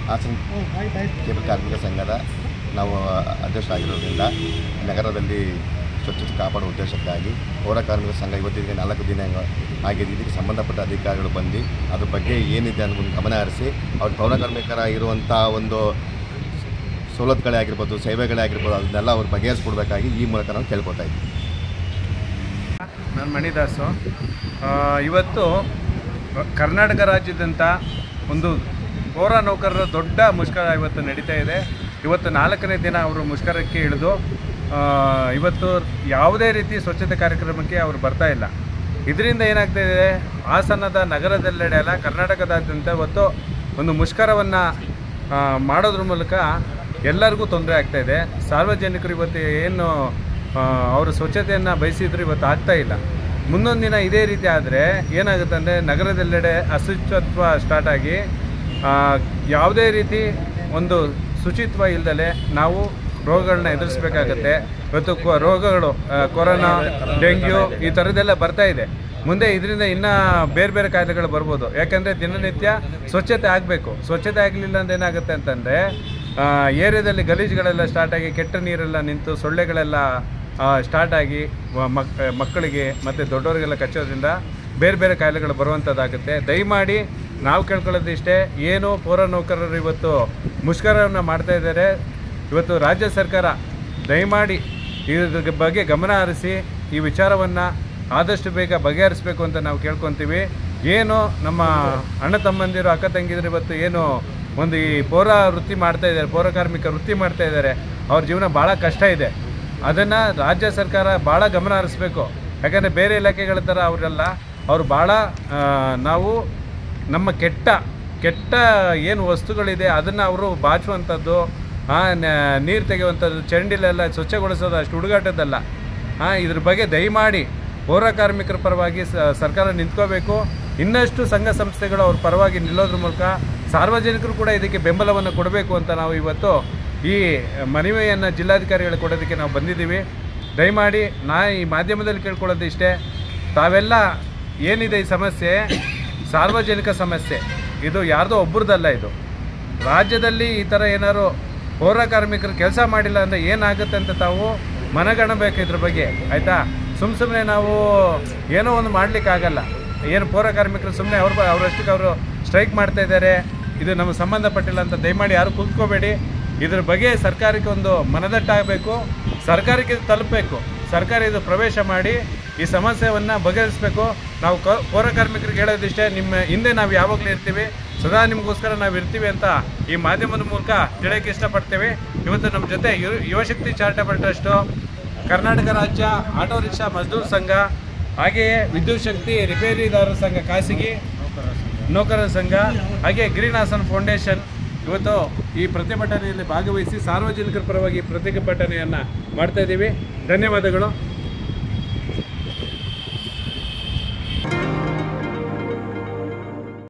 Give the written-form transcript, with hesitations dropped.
Hassan cable ಕಾರ್ಮಿಕ ಸಂಘದ ನಾವು ಅಧ್ಯಕ್ಷರಾಗಿರೋದ್ರಿಂದ ನಗರದಲ್ಲಿ ಸ್ವಚ್ಛತೆ ಕಾಪಾಡುವ ಉದ್ದೇಶಕ್ಕಾಗಿ ಪೌರ ಕಾರ್ಮಿಕ ಸಂಘ ಇವತ್ತಿಗೆ 4 ದಿನ ಆಗಿದೆ. ಇದಕ್ಕೆ ಸಂಬಂಧಪಟ್ಟ ಅಧಿಕಾರಿಗಳು ಬಂದು ಅದ್ರ ಬಗ್ಗೆ ಏನಿದೆ ಅನ್ನೋ ಗಮನ ಹರಿಸಿ ಅವ್ರ ಪೌರ ಕಾರ್ಮಿಕರ ಇರುವಂಥ ಒಂದು ಸವಲತ್ತುಗಳೇ ಆಗಿರ್ಬೋದು, ಸೇವೆಗಳೇ ಆಗಿರ್ಬೋದು, ಅದನ್ನೆಲ್ಲ ಅವ್ರು ಬಗೆಹರಿಸ್ಕೊಡ್ಬೇಕಾಗಿ ಈ ಮೂಲಕ ನಾವು ಕೇಳ್ಕೊತಾ ಇದ್ದೀವಿ. ನಾನು ಮಣಿದಾಸು. ಇವತ್ತು ಕರ್ನಾಟಕ ರಾಜ್ಯದಂಥ ಒಂದು ಪೌರ ನೌಕರರ ದೊಡ್ಡ ಮುಷ್ಕರ ಇವತ್ತು ನಡೀತಾ ಇದೆ. ಇವತ್ತು 4ನೇ ದಿನ ಅವರು ಮುಷ್ಕರಕ್ಕೆ ಇಳಿದು ಇವತ್ತು ಯಾವುದೇ ರೀತಿ ಸ್ವಚ್ಛತೆ ಕಾರ್ಯಕ್ರಮಕ್ಕೆ ಅವರು ಬರ್ತಾ ಇಲ್ಲ. ಇದರಿಂದ ಏನಾಗ್ತಾಯಿದೆ, ಹಾಸನದ ನಗರದೆಲ್ಲೆಡೆ ಅಲ್ಲ ಕರ್ನಾಟಕದಾದ್ಯಂತ ಇವತ್ತು ಒಂದು ಮುಷ್ಕರವನ್ನು ಮಾಡೋದ್ರ ಮೂಲಕ ಎಲ್ಲರಿಗೂ ತೊಂದರೆ ಆಗ್ತಾಯಿದೆ. ಸಾರ್ವಜನಿಕರು ಇವತ್ತು ಏನು ಅವರು ಸ್ವಚ್ಛತೆಯನ್ನು ಬಯಸಿದ್ರು ಇವತ್ತು ಆಗ್ತಾಯಿಲ್ಲ. ಮುಂದೊಂದು ದಿನ ಇದೇ ರೀತಿ ಆದರೆ ಏನಾಗುತ್ತೆ ಅಂದರೆ ನಗರದೆಲ್ಲೆಡೆ ಅಶುಚಿತ್ವ ಸ್ಟಾರ್ಟ್ ಆಗಿ ಯಾವುದೇ ರೀತಿ ಒಂದು ಶುಚಿತ್ವ ಇಲ್ಲದೆ ನಾವು ರೋಗಗಳನ್ನ ಎದುರಿಸಬೇಕಾಗತ್ತೆ. ಇವತ್ತು ರೋಗಗಳು ಕೊರೋನಾ, ಡೆಂಗ್ಯೂ ಈ ಥರದ್ದೆಲ್ಲ ಬರ್ತಾ ಇದೆ. ಮುಂದೆ ಇದರಿಂದ ಇನ್ನೂ ಬೇರೆ ಬೇರೆ ಕಾಯಿಲೆಗಳು ಬರ್ಬೋದು. ಯಾಕೆಂದರೆ ದಿನನಿತ್ಯ ಸ್ವಚ್ಛತೆ ಆಗಬೇಕು. ಸ್ವಚ್ಛತೆ ಆಗಲಿಲ್ಲ ಅಂತ ಏನಾಗುತ್ತೆ ಅಂತಂದರೆ ಏರಿಯಾದಲ್ಲಿ ಗಲೀಜುಗಳೆಲ್ಲ ಸ್ಟಾರ್ಟಾಗಿ ಕೆಟ್ಟ ನೀರೆಲ್ಲ ನಿಂತು ಸೊಳ್ಳೆಗಳೆಲ್ಲ ಸ್ಟಾರ್ಟ್ ಆಗಿ ಮಕ್ಕಳಿಗೆ ಮತ್ತು ದೊಡ್ಡವರಿಗೆಲ್ಲ ಕಚ್ಚೋದ್ರಿಂದ ಬೇರೆ ಬೇರೆ ಕಾಯಿಲೆಗಳು ಬರುವಂಥದ್ದಾಗುತ್ತೆ. ದಯಮಾಡಿ ನಾವು ಕೇಳ್ಕೊಳ್ಳೋದು ಇಷ್ಟೇ, ಏನು ಪೌರ ನೌಕರರು ಇವತ್ತು ಮುಷ್ಕರವನ್ನು ಮಾಡ್ತಾ ಇದ್ದಾರೆ. ಇವತ್ತು ರಾಜ್ಯ ಸರ್ಕಾರ ದಯಮಾಡಿ ಇದ್ರ ಬಗ್ಗೆ ಗಮನ ಹರಿಸಿ ಈ ವಿಚಾರವನ್ನು ಆದಷ್ಟು ಬೇಗ ಬಗೆಹರಿಸಬೇಕು ಅಂತ ನಾವು ಕೇಳ್ಕೊತೀವಿ. ಏನು ನಮ್ಮ ಅಣ್ಣ ತಮ್ಮಂದಿರು, ಅಕ್ಕ ತಂಗಿದ್ರು ಇವತ್ತು ಏನು ಒಂದು ಈ ಪೌರ ವೃತ್ತಿ ಮಾಡ್ತಾಯಿದ್ದಾರೆ, ಪೌರ ಕಾರ್ಮಿಕ ವೃತ್ತಿ ಮಾಡ್ತಾಯಿದ್ದಾರೆ, ಅವ್ರ ಜೀವನ ಭಾಳ ಕಷ್ಟ ಇದೆ. ಅದನ್ನು ರಾಜ್ಯ ಸರ್ಕಾರ ಭಾಳ ಗಮನ ಹರಿಸ್ಬೇಕು. ಯಾಕಂದರೆ ಬೇರೆ ಇಲಾಖೆಗಳ ಥರ ಅವರೆಲ್ಲ ಅವರು ಭಾಳ ನಾವು ನಮ್ಮ ಕೆಟ್ಟ ಏನು ವಸ್ತುಗಳಿದೆ ಅದನ್ನು ಅವರು ಬಾಚುವಂಥದ್ದು, ನೀರು ತೆಗೆಯುವಂಥದ್ದು, ಚರಂಡಿಲೆಲ್ಲ ಸ್ವಚ್ಛಗೊಳಿಸೋದು ಅಷ್ಟು ಹುಡುಗಾಟದ್ದಲ್ಲ. ಇದ್ರ ಬಗ್ಗೆ ದಯಮಾಡಿ ಪೌರ ಕಾರ್ಮಿಕರ ಪರವಾಗಿ ಸರ್ಕಾರ ನಿಂತ್ಕೋಬೇಕು. ಇನ್ನಷ್ಟು ಸಂಘ ಸಂಸ್ಥೆಗಳು ಅವ್ರ ಪರವಾಗಿ ನಿಲ್ಲೋದ್ರ ಮೂಲಕ ಸಾರ್ವಜನಿಕರು ಕೂಡ ಇದಕ್ಕೆ ಬೆಂಬಲವನ್ನು ಕೊಡಬೇಕು ಅಂತ ನಾವು ಇವತ್ತು ಈ ಮನವಿಯನ್ನು ಜಿಲ್ಲಾಧಿಕಾರಿಗಳು ಕೊಡೋದಕ್ಕೆ ನಾವು ಬಂದಿದ್ದೀವಿ. ದಯಮಾಡಿ ಈ ಮಾಧ್ಯಮದಲ್ಲಿ ಕೇಳ್ಕೊಳ್ಳೋದು ಇಷ್ಟೇ, ತಾವೆಲ್ಲ ಏನಿದೆ ಈ ಸಮಸ್ಯೆ ಸಾರ್ವಜನಿಕ ಸಮಸ್ಯೆ, ಇದು ಯಾರ್ದೋ ಒಬ್ಬರದಲ್ಲ. ಇದು ರಾಜ್ಯದಲ್ಲಿ ಈ ಥರ ಏನಾದ್ರು ಪೌರ ಕಾರ್ಮಿಕರು ಕೆಲಸ ಮಾಡಿಲ್ಲ ಅಂದರೆ ಏನಾಗುತ್ತೆ ಅಂತ ತಾವು ಮನಗಣಬೇಕು ಇದ್ರ ಬಗ್ಗೆ, ಆಯಿತಾ? ಸುಮ್ಮನೆ ನಾವು ಏನೋ ಒಂದು ಮಾಡಲಿಕ್ಕಾಗಲ್ಲ. ಏನು ಪೌರ ಕಾರ್ಮಿಕರು ಸುಮ್ಮನೆ ಅವರಷ್ಟಕ್ಕೆ ಅವರು ಸ್ಟ್ರೈಕ್ ಮಾಡ್ತಾಯಿದ್ದಾರೆ, ಇದು ನಮಗೆ ಸಂಬಂಧಪಟ್ಟಿಲ್ಲ ಅಂತ ದಯಮಾಡಿ ಯಾರು ಕೂತ್ಕೋಬೇಡಿ. ಇದ್ರ ಬಗ್ಗೆ ಸರ್ಕಾರಕ್ಕೆ ಒಂದು ಮನದಟ್ಟಾಗಬೇಕು, ಸರ್ಕಾರಕ್ಕೆ ತಲುಪಬೇಕು. ಸರ್ಕಾರ ಇದು ಪ್ರವೇಶ ಮಾಡಿ ಈ ಸಮಸ್ಯೆಯನ್ನು ಬಗೆಹರಿಸಬೇಕು. ನಾವು ಪೌರ ಕಾರ್ಮಿಕರಿಗೆ ಹೇಳೋದಿಷ್ಟೇ, ನಿಮ್ಮ ಹಿಂದೆ ನಾವು ಯಾವಾಗಲೂ ಇರ್ತೀವಿ, ಸದಾ ನಿಮಗೋಸ್ಕರ ನಾವು ಇರ್ತೀವಿ ಅಂತ ಈ ಮಾಧ್ಯಮದ ಮೂಲಕ ತಿಳಿಯೋಕ್ಕೆ ಇಷ್ಟಪಡ್ತೇವೆ. ಇವತ್ತು ನಮ್ಮ ಜೊತೆ ಯುವಶಕ್ತಿ ಚಾರಿಟಬಲ್ ಟ್ರಸ್ಟು, ಕರ್ನಾಟಕ ರಾಜ್ಯ ಆಟೋ ರಿಕ್ಷಾ ಮಜ್ದೂರ್ ಸಂಘ, ಹಾಗೆಯೇ ವಿದ್ಯುತ್ ಶಕ್ತಿ ರಿಪೇರಿದಾರರ ಸಂಘ ಖಾಸಗಿ ನೌಕರರ ಸಂಘ, ಹಾಗೆ ಗ್ರೀನ್ ಹಾಸನ್ ಫೌಂಡೇಶನ್ ಇವತ್ತು ಈ ಪ್ರತಿಭಟನೆಯಲ್ಲಿ ಭಾಗವಹಿಸಿ ಸಾರ್ವಜನಿಕರ ಪರವಾಗಿ ಪ್ರತಿಭಟನೆಯನ್ನು ಮಾಡ್ತಾಯಿದ್ದೀವಿ. ಧನ್ಯವಾದಗಳು.